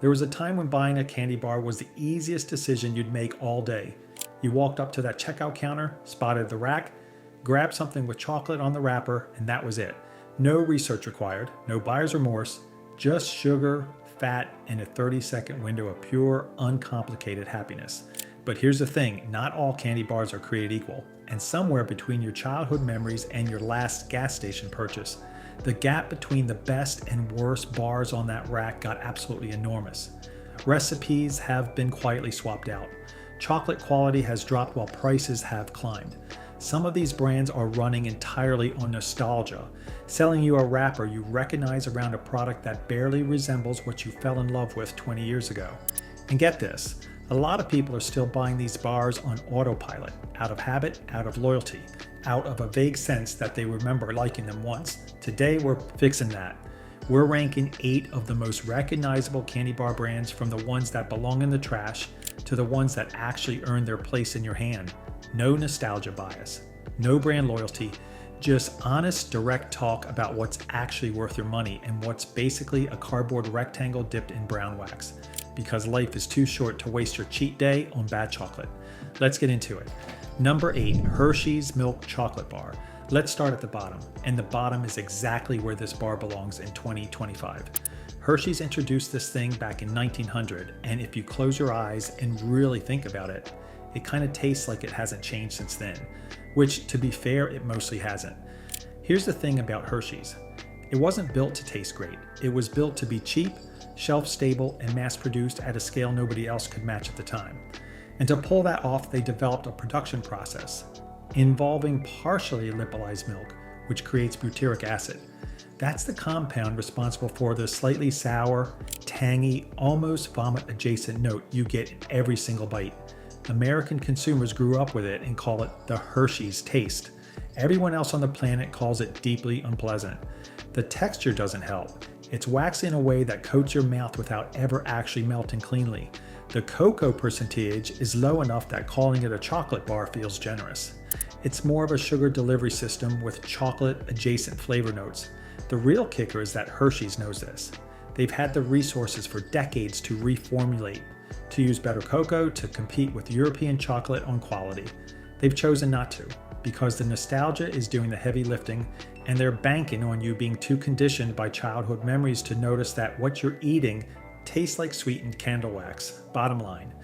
There was a time when buying a candy bar was the easiest decision you'd make all day. You walked up to that checkout counter, spotted the rack, grabbed something with chocolate on the wrapper, and that was it. No research required, no buyer's remorse, just sugar, fat, and a 30-second window of pure, uncomplicated happiness. But here's the thing, not all candy bars are created equal, and somewhere between your childhood memories and your last gas station purchase, the gap between the best and worst bars on that rack got absolutely enormous. Recipes have been quietly swapped out. Chocolate quality has dropped while prices have climbed. Some of these brands are running entirely on nostalgia, selling you a wrapper you recognize around a product that barely resembles what you fell in love with 20 years ago. And get this, a lot of people are still buying these bars on autopilot, out of habit, out of loyalty, out of a vague sense that they remember liking them once. Today we're fixing that. We're ranking 8 of the most recognizable candy bar brands, from the ones that belong in the trash to the ones that actually earn their place in your hand. No nostalgia bias, no brand loyalty, just honest, direct talk about what's actually worth your money and what's basically a cardboard rectangle dipped in brown wax. Because life is too short to waste your cheat day on bad chocolate. Let's get into it. Number 8, Hershey's Milk Chocolate Bar. Let's start at the bottom, and the bottom is exactly where this bar belongs in 2025. Hershey's introduced this thing back in 1900, and if you close your eyes and really think about it, it kind of tastes like it hasn't changed since then, which, to be fair, it mostly hasn't. Here's the thing about Hershey's. It wasn't built to taste great. It was built to be cheap, shelf-stable, and mass-produced at a scale nobody else could match at the time. And to pull that off, they developed a production process involving partially lipolyzed milk, which creates butyric acid. That's the compound responsible for the slightly sour, tangy, almost vomit-adjacent note you get in every single bite. American consumers grew up with it and call it the Hershey's taste. Everyone else on the planet calls it deeply unpleasant. The texture doesn't help. It's waxy in a way that coats your mouth without ever actually melting cleanly. The cocoa percentage is low enough that calling it a chocolate bar feels generous. It's more of a sugar delivery system with chocolate-adjacent flavor notes. The real kicker is that Hershey's knows this. They've had the resources for decades to reformulate, to use better cocoa to compete with European chocolate on quality. They've chosen not to, because the nostalgia is doing the heavy lifting, and they're banking on you being too conditioned by childhood memories to notice that what you're eating tastes like sweetened candle wax. Bottom line,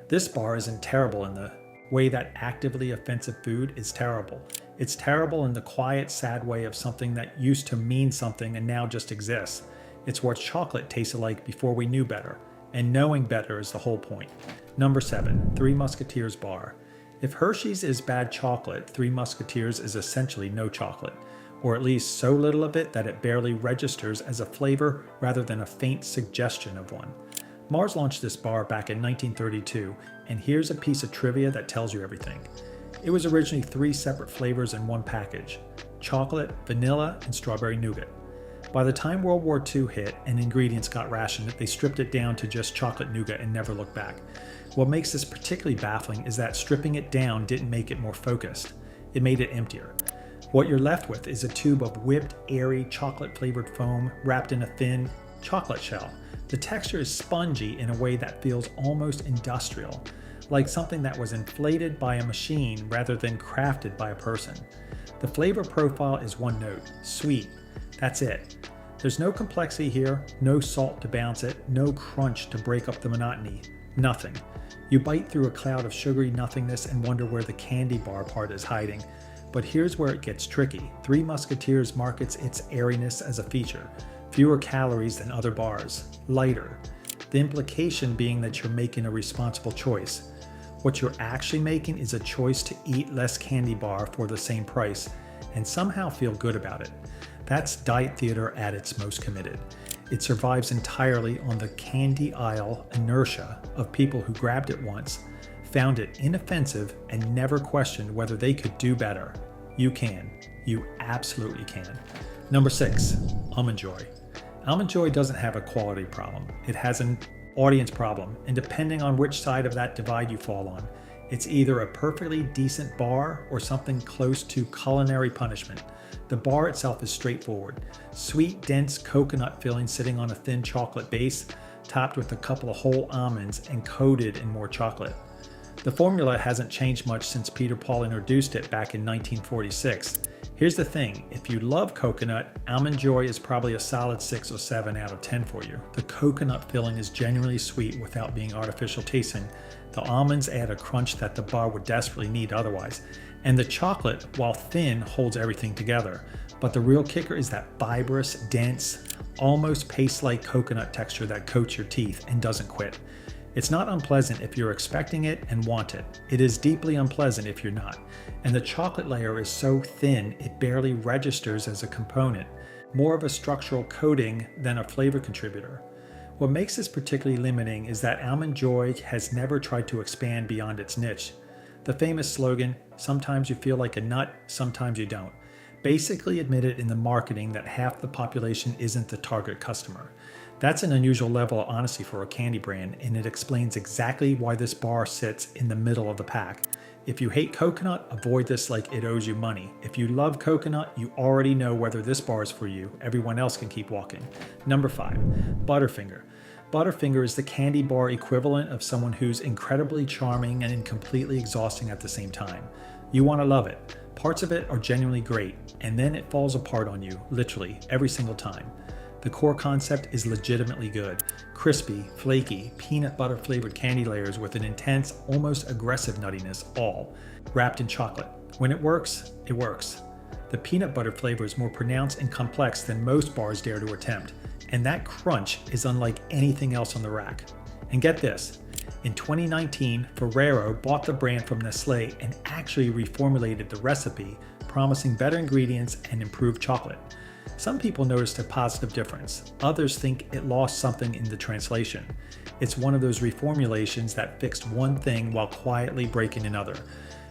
this bar isn't terrible in the way that actively offensive food is terrible. It's terrible in the quiet, sad way of something that used to mean something and now just exists. It's what chocolate tasted like before we knew better, and knowing better is the whole point. Number 7, Three Musketeers Bar. If Hershey's is bad chocolate, Three Musketeers is essentially no chocolate, or at least so little of it that it barely registers as a flavor rather than a faint suggestion of one. Mars launched this bar back in 1932, and here's a piece of trivia that tells you everything. It was originally 3 separate flavors in one package: chocolate, vanilla, and strawberry nougat. By the time World War II hit and ingredients got rationed, they stripped it down to just chocolate nougat and never looked back. What makes this particularly baffling is that stripping it down didn't make it more focused. It made it emptier. What you're left with is a tube of whipped, airy, chocolate-flavored foam wrapped in a thin chocolate shell. The texture is spongy in a way that feels almost industrial, like something that was inflated by a machine rather than crafted by a person. The flavor profile is one note: sweet. That's it. There's no complexity here, no salt to bounce it, no crunch to break up the monotony. Nothing. You bite through a cloud of sugary nothingness and wonder where the candy bar part is hiding. But here's where it gets tricky. Three Musketeers markets its airiness as a feature. Fewer calories than other bars. Lighter. The implication being that you're making a responsible choice. What you're actually making is a choice to eat less candy bar for the same price and somehow feel good about it. That's diet theater at its most committed. It survives entirely on the candy aisle inertia of people who grabbed it once, found it inoffensive, and never questioned whether they could do better. You can. You absolutely can. Number 6, Almond Joy. Almond Joy doesn't have a quality problem. It has an audience problem, and depending on which side of that divide you fall on, it's either a perfectly decent bar or something close to culinary punishment. The bar itself is straightforward. Sweet, dense coconut filling sitting on a thin chocolate base. topped with a couple of whole almonds and coated in more chocolate. The formula hasn't changed much since Peter Paul introduced it back in 1946. Here's the thing, if you love coconut, Almond Joy is probably a solid 6 or 7 out of 10 for you. The coconut filling is genuinely sweet without being artificial tasting. The almonds add a crunch that the bar would desperately need otherwise. And the chocolate, while thin, holds everything together. But the real kicker is that fibrous, dense, almost paste-like coconut texture that coats your teeth and doesn't quit. It's not unpleasant if you're expecting it and want it. It is deeply unpleasant if you're not. And the chocolate layer is so thin it barely registers as a component, more of a structural coating than a flavor contributor. What makes this particularly limiting is that Almond Joy has never tried to expand beyond its niche. The famous slogan, "Sometimes you feel like a nut, sometimes you don't," basically admitted in the marketing that half the population isn't the target customer. That's an unusual level of honesty for a candy brand, and it explains exactly why this bar sits in the middle of the pack. If you hate coconut, avoid this like it owes you money. If you love coconut, you already know whether this bar is for you. Everyone else can keep walking. Number 5, Butterfinger. Butterfinger is the candy bar equivalent of someone who's incredibly charming and completely exhausting at the same time. You want to love it. Parts of it are genuinely great, and then it falls apart on you, literally, every single time. The core concept is legitimately good. Crispy, flaky, peanut butter flavored candy layers with an intense, almost aggressive nuttiness, all wrapped in chocolate. When it works, it works. The peanut butter flavor is more pronounced and complex than most bars dare to attempt, and that crunch is unlike anything else on the rack. And get this, in 2019, Ferrero bought the brand from Nestlé and actually reformulated the recipe, promising better ingredients and improved chocolate. Some people noticed a positive difference. Others think it lost something in the translation. It's one of those reformulations that fixed one thing while quietly breaking another.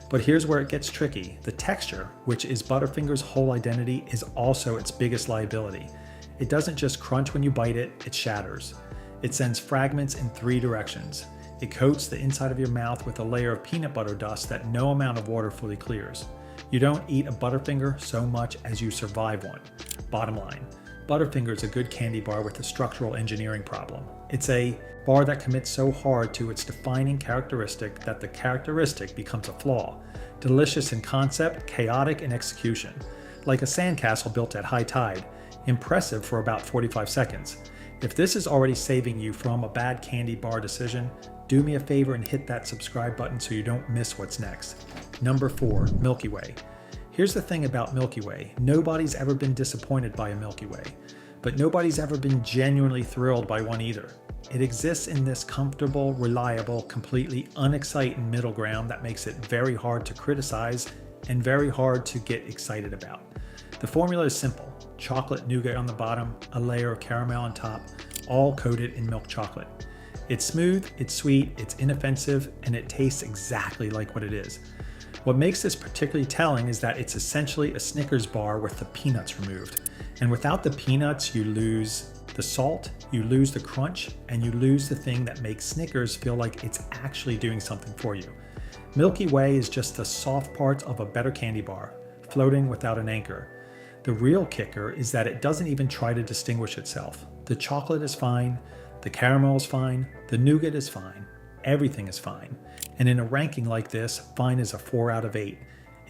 But here's where it gets tricky. The texture, which is Butterfinger's whole identity, is also its biggest liability. It doesn't just crunch when you bite it, it shatters. It sends fragments in 3 directions. It coats the inside of your mouth with a layer of peanut butter dust that no amount of water fully clears. You don't eat a Butterfinger so much as you survive one. Bottom line, Butterfinger is a good candy bar with a structural engineering problem. It's a bar that commits so hard to its defining characteristic that the characteristic becomes a flaw. Delicious in concept, chaotic in execution. Like a sandcastle built at high tide. Impressive for about 45 seconds. If this is already saving you from a bad candy bar decision, do me a favor and hit that subscribe button so you don't miss what's next. Number 4, Milky Way. Here's the thing about Milky Way. Nobody's ever been disappointed by a Milky Way, but nobody's ever been genuinely thrilled by one either. It exists in this comfortable, reliable, completely unexciting middle ground that makes it very hard to criticize and very hard to get excited about. The formula is simple. Chocolate nougat on the bottom, a layer of caramel on top, all coated in milk chocolate. It's smooth, it's sweet, it's inoffensive, and it tastes exactly like what it is. What makes this particularly telling is that it's essentially a Snickers bar with the peanuts removed. And without the peanuts, you lose the salt, you lose the crunch, and you lose the thing that makes Snickers feel like it's actually doing something for you. Milky Way is just the soft parts of a better candy bar, floating without an anchor. The real kicker is that it doesn't even try to distinguish itself. The chocolate is fine, the caramel is fine, the nougat is fine, everything is fine. And in a ranking like this, fine is a 4 out of 8,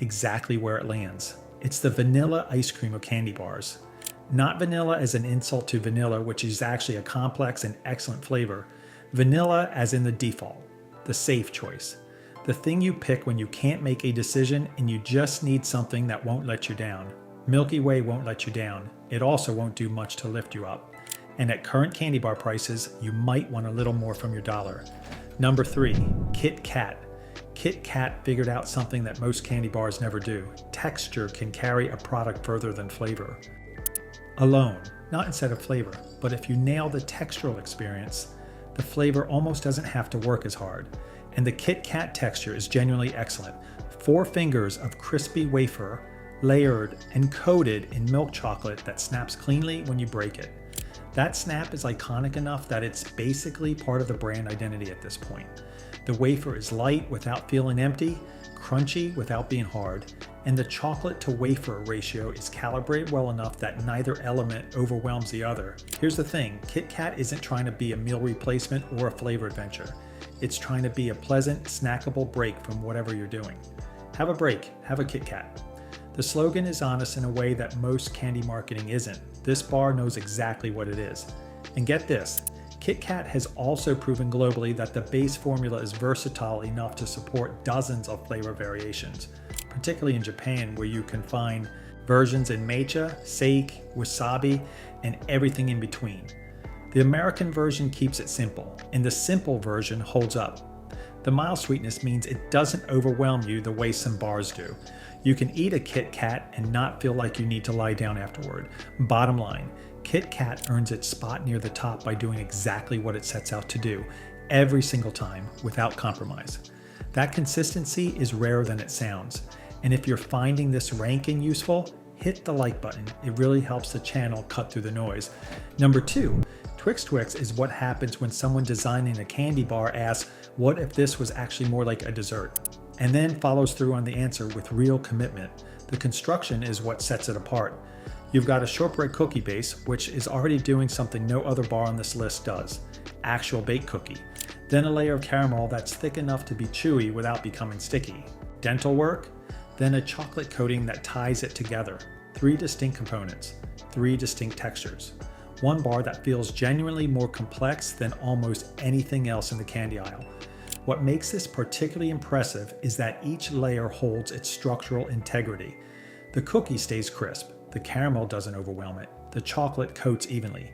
exactly where it lands. It's the vanilla ice cream of candy bars. Not vanilla as an insult to vanilla, which is actually a complex and excellent flavor. Vanilla as in the default, the safe choice. The thing you pick when you can't make a decision and you just need something that won't let you down. Milky Way won't let you down. It also won't do much to lift you up. And at current candy bar prices, you might want a little more from your dollar. Number 3, KitKat. KitKat figured out something that most candy bars never do. Texture can carry a product further than flavor. Alone, not instead of flavor, but if you nail the textural experience, the flavor almost doesn't have to work as hard. And the KitKat texture is genuinely excellent. 4 fingers of crispy wafer, layered and coated in milk chocolate that snaps cleanly when you break it. That snap is iconic enough that it's basically part of the brand identity at this point. The wafer is light without feeling empty, crunchy without being hard, and the chocolate to wafer ratio is calibrated well enough that neither element overwhelms the other. Here's the thing, KitKat isn't trying to be a meal replacement or a flavor adventure. It's trying to be a pleasant, snackable break from whatever you're doing. Have a break, have a KitKat. The slogan is honest in a way that most candy marketing isn't. This bar knows exactly what it is. And get this, KitKat has also proven globally that the base formula is versatile enough to support dozens of flavor variations, particularly in Japan, where you can find versions in matcha, sake, wasabi, and everything in between. The American version keeps it simple, and the simple version holds up. The mild sweetness means it doesn't overwhelm you the way some bars do. You can eat a KitKat and not feel like you need to lie down afterward. Bottom line, KitKat earns its spot near the top by doing exactly what it sets out to do, every single time, without compromise. That consistency is rarer than it sounds. And if you're finding this ranking useful, hit the like button. It really helps the channel cut through the noise. Number 2, Twix is what happens when someone designing a candy bar asks, what if this was actually more like a dessert? And then follows through on the answer with real commitment. The construction is what sets it apart. You've got a shortbread cookie base, which is already doing something no other bar on this list does. Actual baked cookie. Then a layer of caramel that's thick enough to be chewy without becoming sticky. Dental work. Then a chocolate coating that ties it together. 3 distinct components, 3 distinct textures. One bar that feels genuinely more complex than almost anything else in the candy aisle. What makes this particularly impressive is that each layer holds its structural integrity. The cookie stays crisp, the caramel doesn't overwhelm it, the chocolate coats evenly.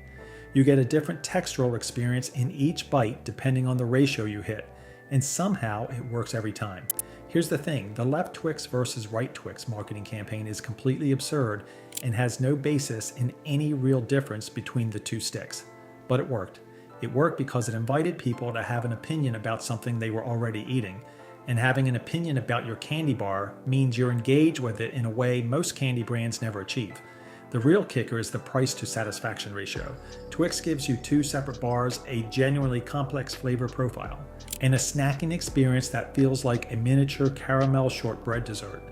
You get a different textural experience in each bite depending on the ratio you hit, and somehow it works every time. Here's the thing, the left Twix versus right Twix marketing campaign is completely absurd and has no basis in any real difference between the 2 sticks. But it worked. It worked because it invited people to have an opinion about something they were already eating. And having an opinion about your candy bar means you're engaged with it in a way most candy brands never achieve. The real kicker is the price to satisfaction ratio. Twix gives you 2 separate bars, a genuinely complex flavor profile, and a snacking experience that feels like a miniature caramel shortbread dessert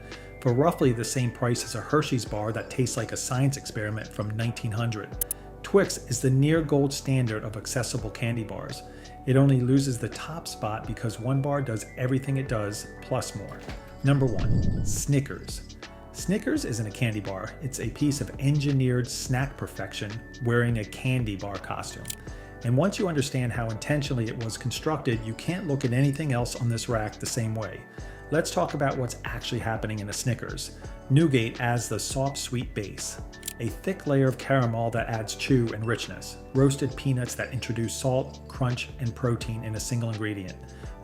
for roughly the same price as a Hershey's bar that tastes like a science experiment from 1900. Twix is the near gold standard of accessible candy bars. It only loses the top spot because one bar does everything it does, plus more. Number 1, Snickers. Snickers isn't a candy bar, it's a piece of engineered snack perfection wearing a candy bar costume. And once you understand how intentionally it was constructed, you can't look at anything else on this rack the same way. Let's talk about what's actually happening in a Snickers. Nougat adds the soft sweet base, a thick layer of caramel that adds chew and richness, roasted peanuts that introduce salt, crunch, and protein in a single ingredient,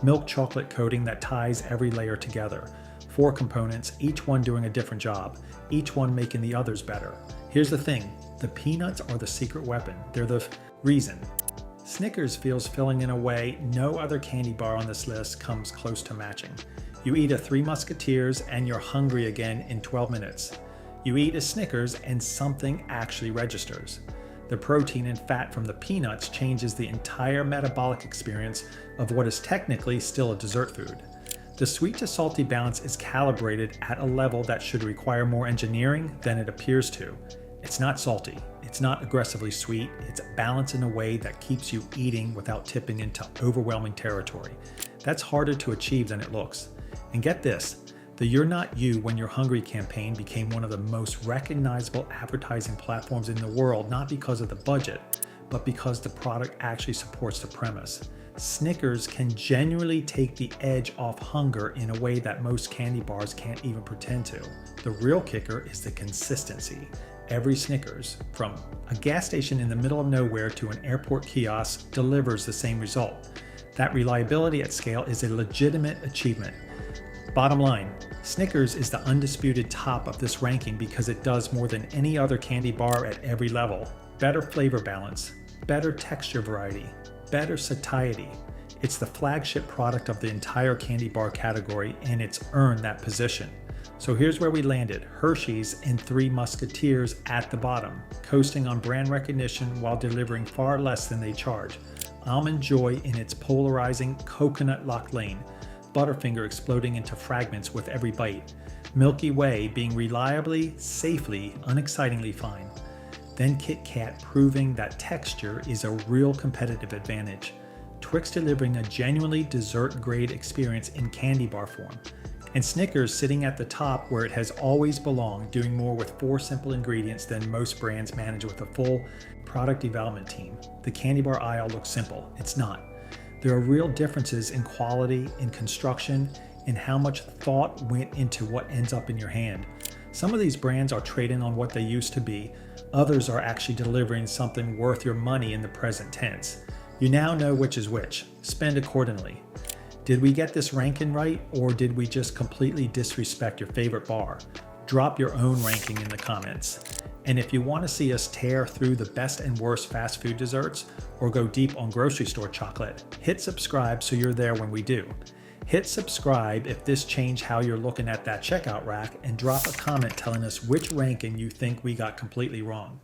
milk chocolate coating that ties every layer together, 4 components, each one doing a different job, each one making the others better. Here's the thing, the peanuts are the secret weapon. They're the reason. Snickers feels filling in a way no other candy bar on this list comes close to matching. You eat a 3 Musketeers and you're hungry again in 12 minutes. You eat a Snickers and something actually registers. The protein and fat from the peanuts changes the entire metabolic experience of what is technically still a dessert food. The sweet to salty balance is calibrated at a level that should require more engineering than it appears to. It's not salty, it's not aggressively sweet, it's balanced in a way that keeps you eating without tipping into overwhelming territory. That's harder to achieve than it looks. And get this, the You're Not You When You're Hungry campaign became one of the most recognizable advertising platforms in the world, not because of the budget, but because the product actually supports the premise. Snickers can genuinely take the edge off hunger in a way that most candy bars can't even pretend to. The real kicker is the consistency. Every Snickers, from a gas station in the middle of nowhere to an airport kiosk, delivers the same result. That reliability at scale is a legitimate achievement. Bottom line, Snickers is the undisputed top of this ranking because it does more than any other candy bar at every level. Better flavor balance, better texture variety, better satiety. It's the flagship product of the entire candy bar category, and it's earned that position. So here's where we landed, Hershey's and 3 Musketeers at the bottom, coasting on brand recognition while delivering far less than they charge. Almond Joy in its polarizing coconut locked lane. Butterfinger exploding into fragments with every bite, Milky Way being reliably, safely, unexcitingly fine. Then KitKat proving that texture is a real competitive advantage. Twix delivering a genuinely dessert-grade experience in candy bar form. And Snickers sitting at the top where it has always belonged, doing more with 4 simple ingredients than most brands manage with a full product development team. The candy bar aisle looks simple. It's not. There are real differences in quality, in construction, in how much thought went into what ends up in your hand. Some of these brands are trading on what they used to be. Others are actually delivering something worth your money in the present tense. You now know which is which. Spend accordingly. Did we get this ranking right, or did we just completely disrespect your favorite bar? Drop your own ranking in the comments. And if you want to see us tear through the best and worst fast food desserts, or go deep on grocery store chocolate, hit subscribe so you're there when we do. Hit subscribe if this changed how you're looking at that checkout rack, and drop a comment telling us which ranking you think we got completely wrong.